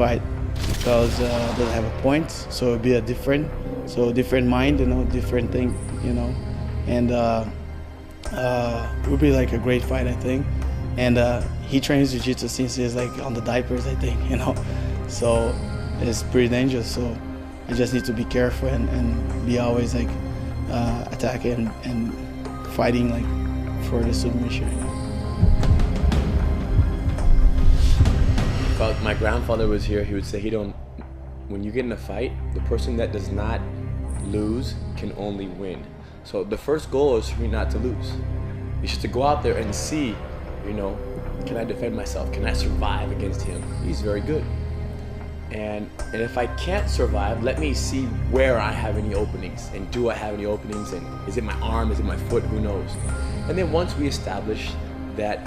fight because doesn't have a point, so it'll be a different mind, you know, different thing, you know, and it would be like a great fight, I think. And he trains jiu-jitsu since he's like on the diapers, I think, you know, so it's pretty dangerous. So I just need to be careful and be always like attacking and fighting like for the submission. If my grandfather was here, he would say when you get in a fight, the person that does not lose can only win. So the first goal is for me not to lose. It's just to go out there and see, you know, can I defend myself? Can I survive against him? He's very good. And if I can't survive, let me see where I have any openings, and do I have any openings, and is it my arm, is it my foot, who knows? And then once we establish that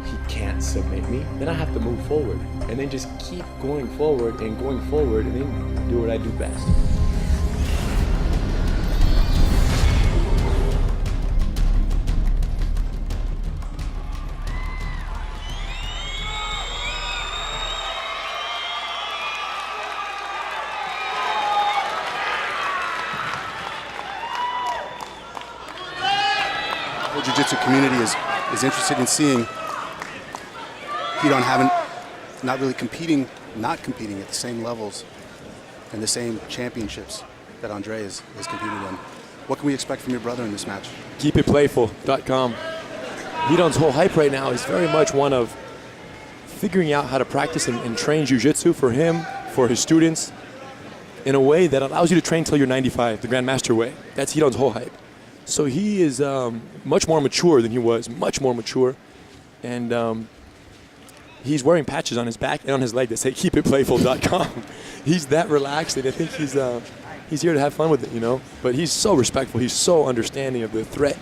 he can't submit me, then I have to move forward, and then just keep going forward, and then do what I do best. The Jiu-Jitsu community is interested in seeing Hedon not competing at the same levels and the same championships that André is competing in. What can we expect from your brother in this match? KeepItPlayful.com. Hedon's whole hype right now is very much one of figuring out how to practice and train Jiu-Jitsu for him, for his students, in a way that allows you to train till you're 95, the Grandmaster way. That's Hedon's whole hype. So he is much more mature than he was, much more mature. And he's wearing patches on his back and on his leg that say KeepItPlayful.com. He's that relaxed, and I think he's here to have fun with it, you know. But he's so respectful. He's so understanding of the threat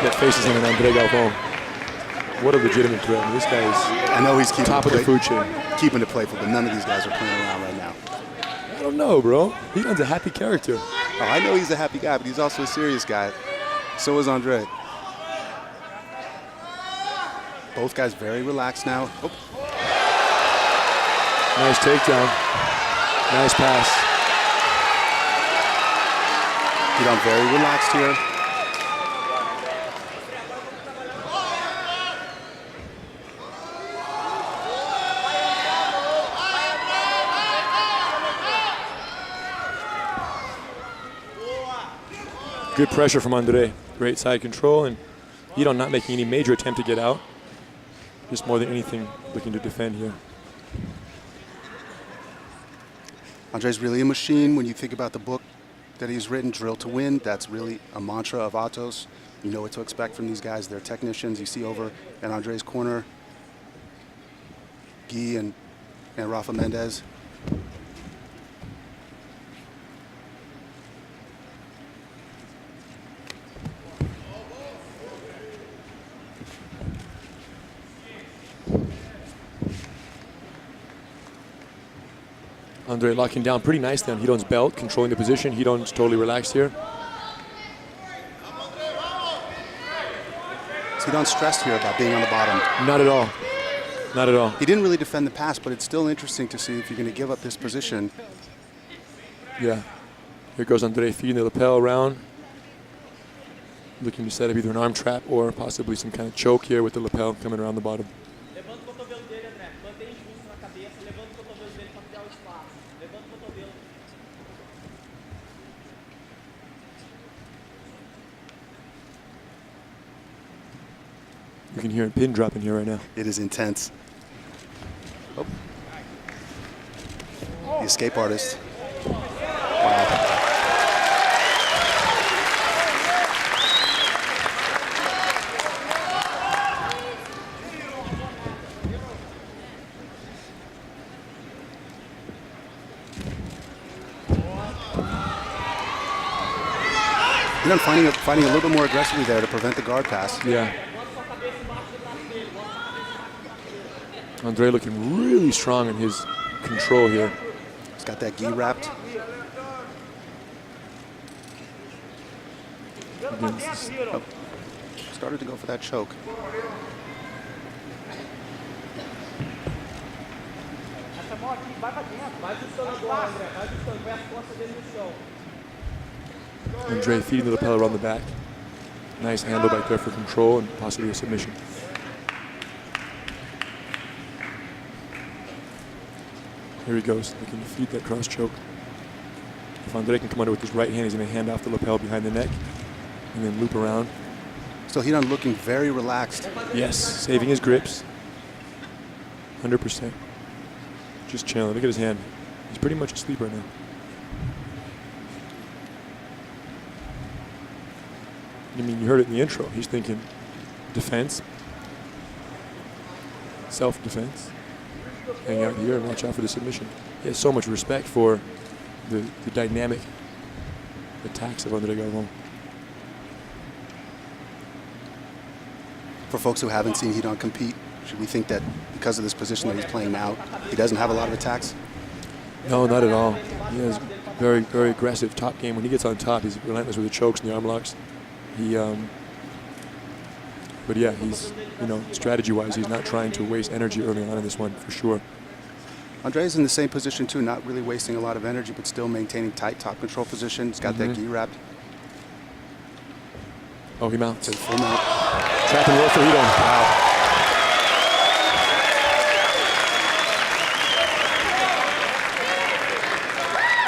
that faces him in André Galvão. What a legitimate threat. I mean, this guy is I know he's keeping top of the food chain. Keeping it playful, but none of these guys are playing around right now. I don't know, bro. Hedon's a happy character. Oh, I know he's a happy guy, but he's also a serious guy. So is André. Both guys very relaxed now. Oh. Nice takedown. Nice pass. Hedon very relaxed here. Good pressure from André. Great side control, and Hedon not making any major attempt to get out. Just more than anything looking to defend here. André's really a machine. When you think about the book that he's written, Drill to Win, that's really a mantra of Atos. You know what to expect from these guys. They're technicians. You see over at André's corner, Guy and Rafa Mendez. André locking down pretty nicely on Hedon's belt, controlling the position. Hedon's totally relaxed here. Is Hedon stressed here about being on the bottom? Not at all. Not at all. He didn't really defend the pass, but it's still interesting to see if you're going to give up this position. Yeah. Here goes André feeding the lapel around. Looking to set up either an arm trap or possibly some kind of choke here with the lapel coming around the bottom. You can hear a pin dropping here right now. It is intense. Oh. The escape artist. Wow. You know, fighting a little bit more aggressively there to prevent the guard pass. Yeah. André looking really strong in his control here. He's got that gi wrapped. Oh. Started to go for that choke. André feeding the lapel around the back. Nice handle back there for control and possibly a submission. Here he goes, looking to feed that cross choke. If André can come under with his right hand, he's going to hand off the lapel behind the neck and then loop around. So Ryron looking very relaxed. Yes, saving his grips. 100%. Just chilling. Look at his hand. He's pretty much asleep right now. I mean, you heard it in the intro. He's thinking defense, self-defense. Hang out here and watch out for the submission. He has so much respect for the dynamic attacks of André Galvão. For folks who haven't seen Ryron compete, should we think that because of this position that he's playing now, he doesn't have a lot of attacks? No, not at all. He has very, very aggressive top game. When he gets on top, he's relentless with the chokes and the arm locks. But yeah, he's, strategy-wise, he's not trying to waste energy early on in this one, for sure. Andre's in the same position too, not really wasting a lot of energy, but still maintaining tight top control position. He's got that gi wrapped. Oh, he mounts. To the full mount. Trap and roll for Ryron. Wow.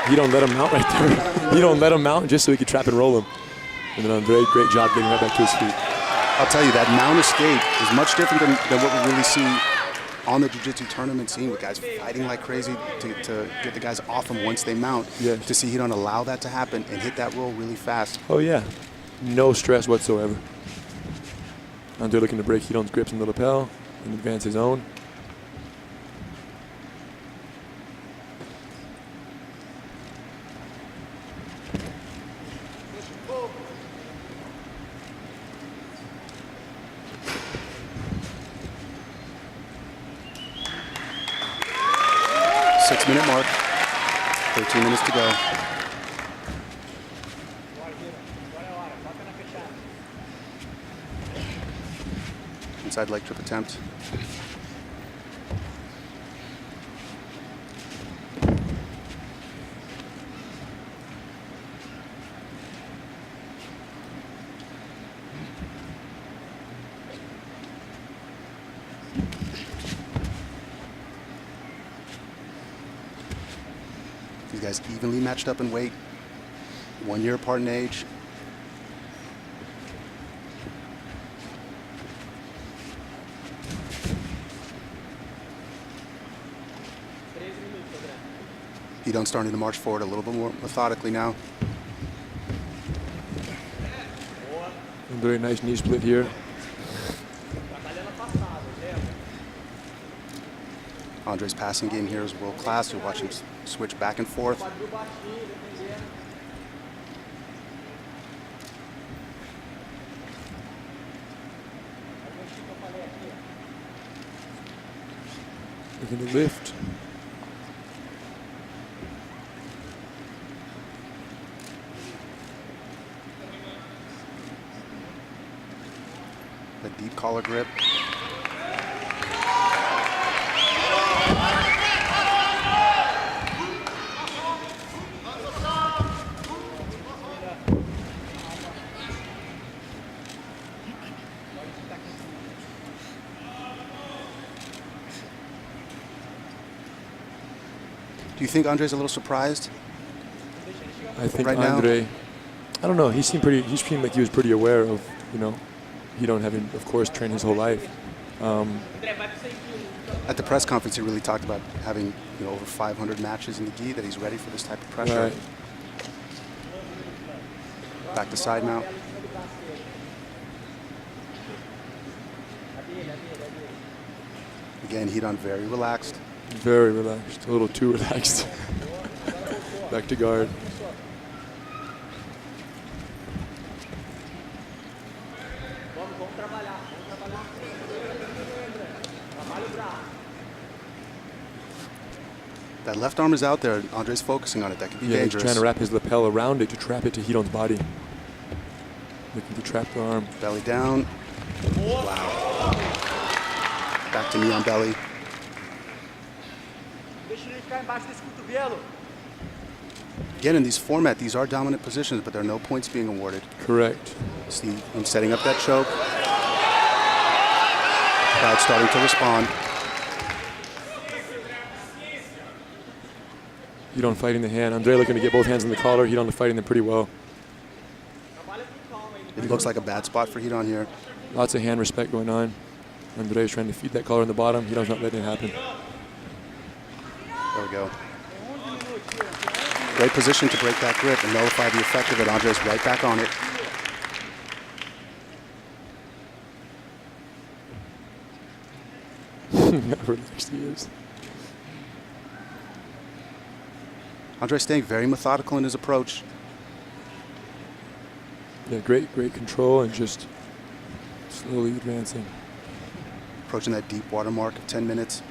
You don't let him mount right there. You don't let him mount just so he could trap and roll him. And then André, great job getting right back to his feet. I'll tell you, that mount escape is much different than what we really see on the Jiu-Jitsu tournament scene, with guys fighting like crazy to get the guys off them once they mount. Yes. To see he don't allow that to happen and hit that roll really fast. Oh yeah, no stress whatsoever. André looking to break Ryron's grips in the lapel and advance his own. Minute mark, 13 minutes to go. Inside leg trip attempt. These guys evenly matched up in weight, 1 year apart in age. Ryron starting to march forward a little bit more methodically now. Very nice knee split here. Andre's passing game here is world class. You'll watch him switch back and forth. Looking to lift. The deep collar grip. Do you think Andre's a little surprised? I think right André, now? I don't know, he seemed like he was pretty aware of, Ryron having, of course, trained his whole life. At the press conference, he really talked about having over 500 matches in the gi, that he's ready for this type of pressure. Right. Back to side mount. Again, Ryron very relaxed. Very relaxed, a little too relaxed. Back to guard. That left arm is out there. Andre's focusing on it. That could be dangerous. He's trying to wrap his lapel around it to trap it to Ryron's body. Looking to trap the arm. Belly down. Wow. Back to knee on belly. Again, in these format, these are dominant positions, but there are no points being awarded. Correct. See him setting up that choke. Crowd starting to respond. Hidon fighting the hand. André looking to get both hands on the collar. Hidon fighting them pretty well. It looks like a bad spot for Hidon here. Lots of hand respect going on. André is trying to feed that collar in the bottom. Hidon's not letting it happen. There we go. Great position to break that grip and nullify the effect of it. Andre's right back on it. How relaxed he is. André staying very methodical in his approach. Yeah, great control and just slowly advancing. Approaching that deep water mark of 10 minutes.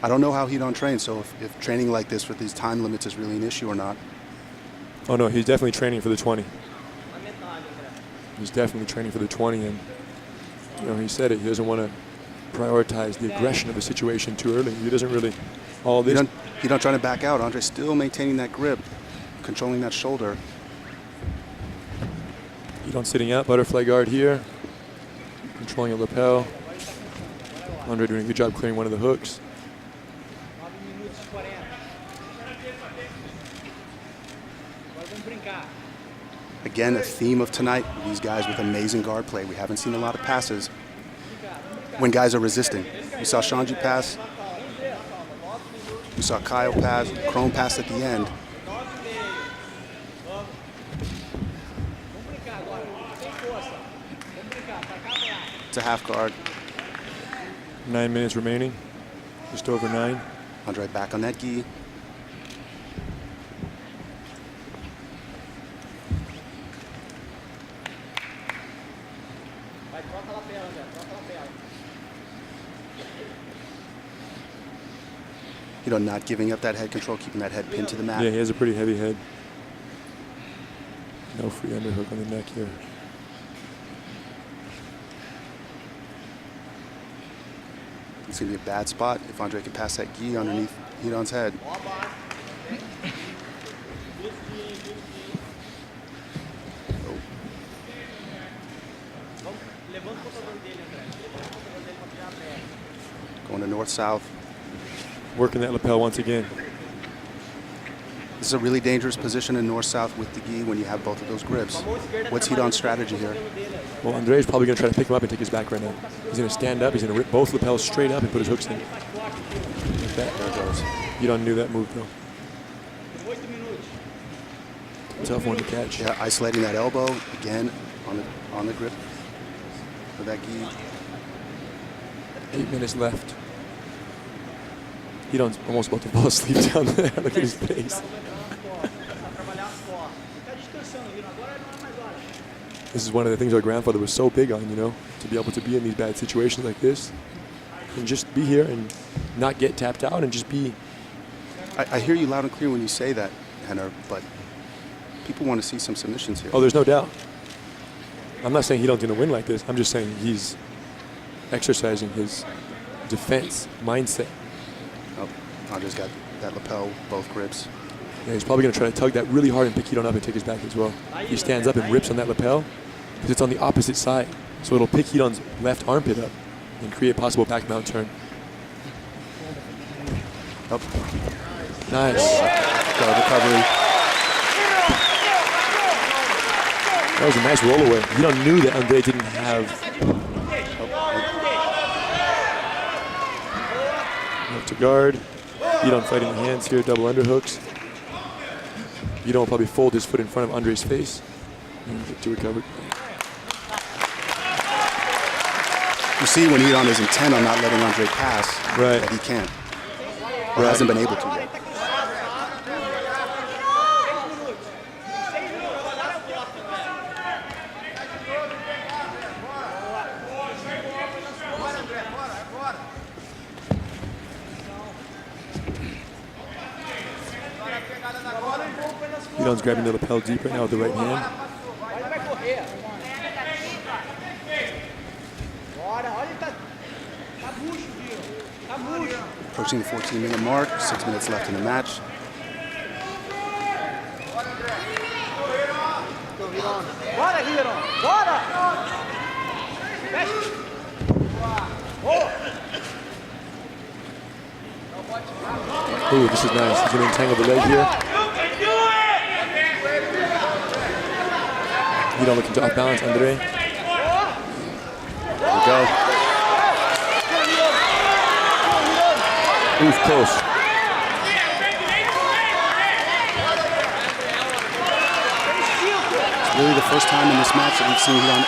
I don't know how Hidon trains, so if training like this with these time limits is really an issue or not. Oh no, he's definitely training for the 20. He's definitely training for the 20, and you know, he said it. He doesn't want to prioritize the aggression of the situation too early. He doesn't really. All this. Hidon trying to back out. André still maintaining that grip, controlling that shoulder. Hidon sitting out, butterfly guard here, controlling a lapel. André doing a good job clearing one of the hooks. Again, a theme of tonight, these guys with amazing guard play. We haven't seen a lot of passes when guys are resisting. We saw Shanji pass. We saw Kyle pass, Chrome pass at the end. It's a half guard. 9 minutes remaining, just over 9. André back on that gi. You know, not giving up that head control, keeping that head pinned to the mat. Yeah, he has a pretty heavy head. No free underhook on the neck here. It's going to be a bad spot if André can pass that gi underneath Hidon's head. Oh. Going to north-south. Working that lapel once again. This is a really dangerous position in north-south with the gi when you have both of those grips. What's Hidon's strategy here? Well, André is probably going to try to pick him up and take his back right now. He's going to stand up. He's going to rip both lapels straight up and put his hooks in. Like that. There it goes. Hidon knew that move, though. Tough one to catch. Yeah, isolating that elbow again on the grip for that gi. 8 minutes left. Hidon's almost about to fall asleep down there. Look at his face. This is one of the things our grandfather was so big on, you know, to be able to be in these bad situations like this and just be here and not get tapped out and just be. I hear you loud and clear when you say that, Henner, but people want to see some submissions here. Oh, there's no doubt. I'm not saying Hidon's going to win like this. I'm just saying he's exercising his defense mindset. Oh, Andre's got that lapel, both grips. Yeah, he's probably going to try to tug that really hard and pick Hidon up and take his back as well. He stands up and rips on that lapel because it's on the opposite side. So it'll pick Hidon's left armpit up and create a possible back mount turn. Oh. Nice. Got a recovery. That was a nice roll away. Hidon knew that André didn't have. Left to guard. Hidon fighting the hands here, double underhooks. Hidon will probably fold his foot in front of André's face and get to recover. You see when Hidon is intent on not letting André pass, right, that he can't. Or hasn't been able to yet. Hidon's grabbing the lapel deep right now with the right hand. Approaching the 14-minute mark, 6 minutes left in the match. Ooh, this is nice. He's going to entangle the leg here. Hidon looking to outbalance André. There we go. Ooh, close. It's really the first time in this match that we've seen Hidon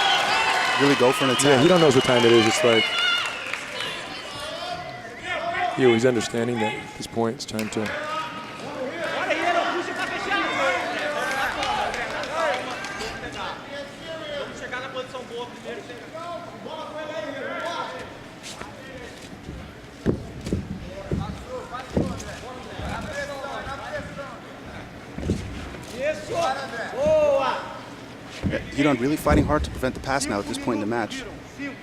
really go for an attack. Yeah, Hidon knows what time it is. It's like, he's understanding that at this point it's time to. Hidon really fighting hard to prevent the pass now at this point in the match. I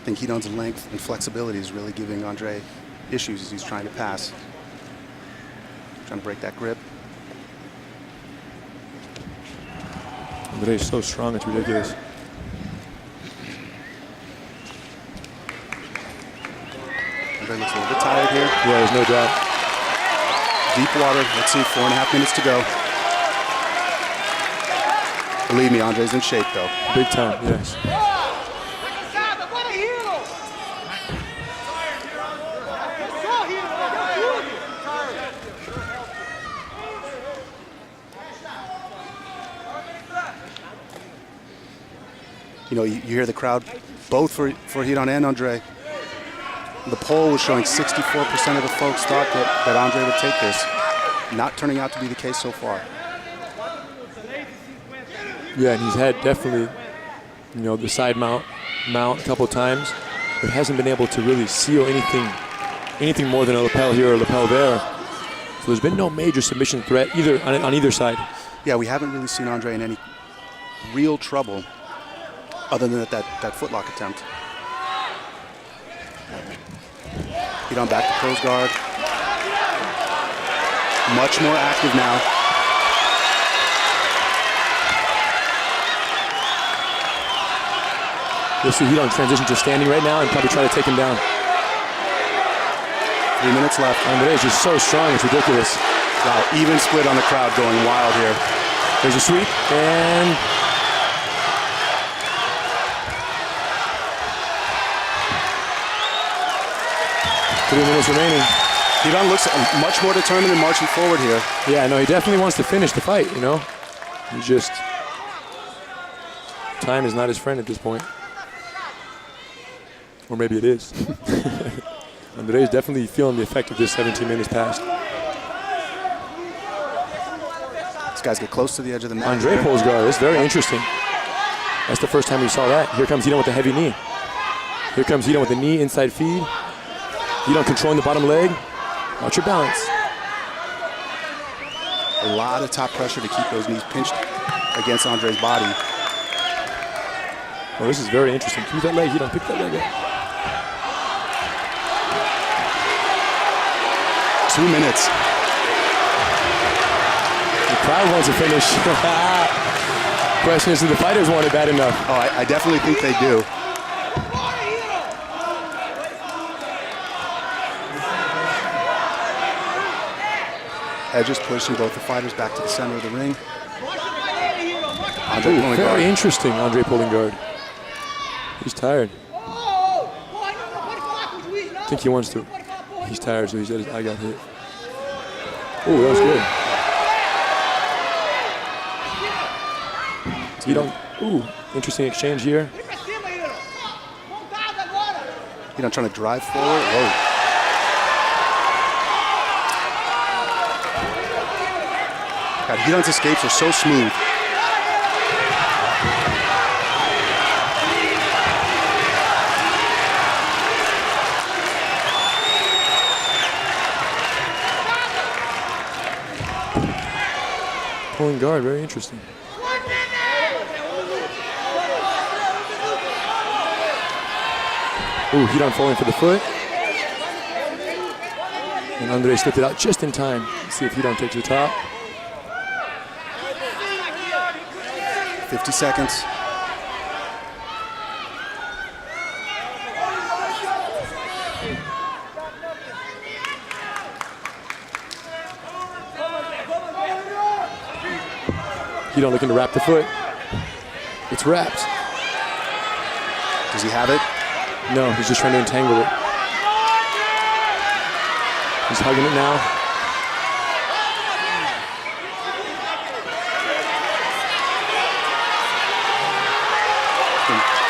think Hidon's length and flexibility is really giving André issues as he's trying to pass. Trying to break that grip. André is so strong, it's ridiculous. André looks a little bit tired here. Yeah, there's no doubt. Deep water. Let's see, 4.5 minutes to go. Believe me, André's in shape though. Big time, yes. You know, you hear the crowd, both for Hidon and André. The poll was showing 64% of the folks thought that André would take this. Not turning out to be the case so far. Yeah, and he's had definitely, the side mount a couple times, but hasn't been able to really seal anything more than a lapel here or a lapel there. So there's been no major submission threat either on either side. Yeah, we haven't really seen André in any real trouble other than that footlock attempt. Hidon back to close guard. Much more active now. You'll see Hidon transition to standing right now and probably try to take him down. 3 minutes left. André is just so strong, it's ridiculous. Wow, even split on the crowd going wild here. There's a sweep, and 3 minutes remaining. Hidon looks much more determined and marching forward here. Yeah, no, he definitely wants to finish the fight, He just, time is not his friend at this point. Or maybe it is. André is definitely feeling the effect of this 17 minutes past. These guys get close to the edge of the mat. André pulls guard. That's very interesting. That's the first time we saw that. Here comes Hidon with the heavy knee. Here comes Hidon with the knee inside feed. Hidon controlling the bottom leg. Watch your balance. A lot of top pressure to keep those knees pinched against André's body. Oh, this is very interesting. Keep that leg, Hidon. Pick that leg up. 2 minutes. The crowd wants to finish. Question is, do the fighters want it bad enough? Oh, I definitely think they do. Edges pushing both the fighters back to the center of the ring. André pulling guard. Very interesting, André pulling guard. He's tired. I think he wants to. He's tired, so he said, I got hit. Oh, that was good. Ooh, interesting exchange here. Hidon trying to drive forward. Whoa. God, Hidon's escapes are so smooth. Pulling guard, very interesting. Ooh, Hiran falling for the foot. And André slipped it out just in time. Let's see if Hiran takes the top. 50 seconds. Hiran looking to wrap the foot. It's wrapped. Does he have it? No, he's just trying to entangle it. He's hugging it now.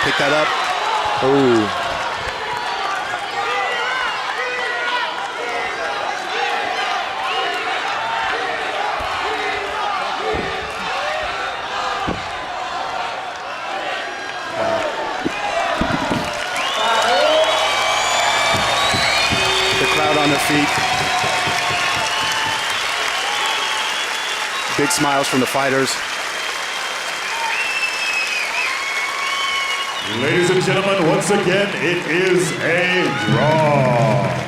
Pick that up. Oh. On their feet. Big smiles from the fighters. Ladies and gentlemen, once again, it is a draw.